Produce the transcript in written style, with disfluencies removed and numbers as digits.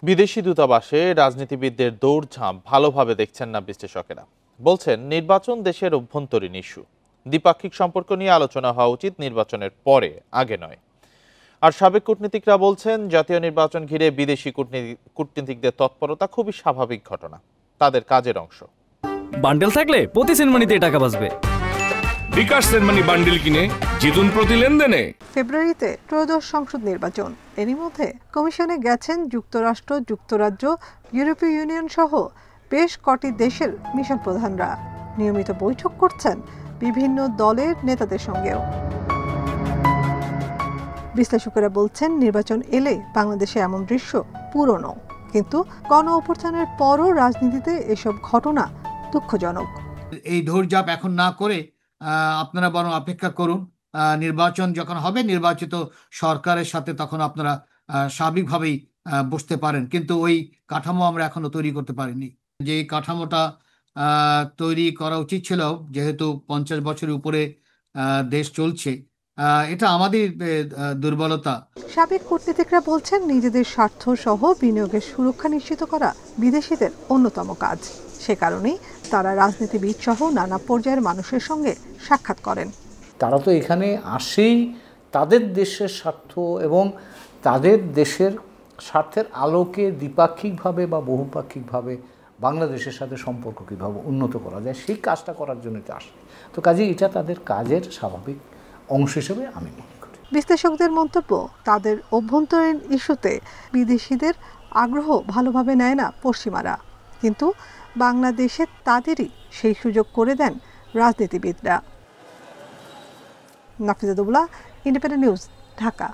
বিদেশি দূতাবাসে রাজনীতিবিদদের দৌড়ঝাঁপ ভালোভাবে দেখছেন না বিশ্লেষকেরা। বলছেন নির্বাচন দেশের অভ্যন্তরীণ ইস্যু, দ্বিপাক্ষিক সম্পর্ক নিয়ে আলোচনা হওয়া উচিত নির্বাচনের পরে, আগে নয়। আর সাবেক কূটনীতিকরা বলছেন জাতীয় নির্বাচন ঘিরে বিদেশি কূটনীতিকদের তৎপরতা খুবই স্বাভাবিক ঘটনা, তাদের কাজের অংশ। বান্ডেল থাকলে প্রতি সেনমানিতে টাকা বাঁচবে। বিকাশ সেনমানি বান্ডেল কিনে জিতুন প্রতি লেনদেনে। ফেব্রুয়ারিতে ত্রয়োদশ সংসদ নির্বাচন, এরই মধ্যে কমিশনে গেছেন যুক্তরাষ্ট্র, যুক্তরাজ্য, ইউরোপীয় ইউনিয়ন সহ বেশ কটি দেশের মিশন প্রধানরা। নিয়মিত বৈঠক করছেন বিভিন্ন দলের নেতাদের সঙ্গেও। বিশ্লেষকেরা বলছেন নির্বাচন এলে বাংলাদেশে এমন দৃশ্য পুরনো, কিন্তু গণ অভ্যুত্থানের পরও রাজনীতিতে এসব ঘটনা দুঃখজনক। এই দৌড়ঝাঁপ এখন না করে আপনারা বরং অপেক্ষা করুন, নির্বাচন যখন হবে নির্বাচিত সরকারের সাথে তখন আপনারা স্বাভাবিকভাবেই বসতে পারেন। কিন্তু ওই কাঠামো আমরা এখনো তৈরি করতে পারিনি। যে কাঠামোটা তৈরি করা উচিত ছিল, যেহেতু 50 বছরের উপরে দেশ চলছে, এটা আমাদের দুর্বলতা। সাবেক কূটনীতিকরা বলছেন নিজেদের স্বার্থ সহ বিনিয়োগের সুরক্ষা নিশ্চিত করা বিদেশিদের অন্যতম কাজ। সে কারণেই তারা রাজনীতিবিদ সহ নানা পর্যায়ের মানুষের সঙ্গে সাক্ষাৎ করেন। তারা তো এখানে আসেই তাদের দেশের স্বার্থ এবং তাদের দেশের স্বার্থের আলোকে দ্বিপাক্ষিকভাবে বা বহুপাক্ষিকভাবে বাংলাদেশের সাথে সম্পর্ক কীভাবে উন্নত করা যায় সেই কাজটা করার জন্য আসে। তো কাজে এটা তাদের কাজের স্বাভাবিক অংশ হিসেবে আমি মনে করি। বিশ্লেষকদের মন্তব্য, তাদের অভ্যন্তরীণ ইস্যুতে বিদেশিদের আগ্রহ ভালোভাবে নেয় না পশ্চিমারা, কিন্তু বাংলাদেশে তাদেরই সেই সুযোগ করে দেন রাজনীতিবিদরা। Nafiza Dubla, independent news, Dhaka.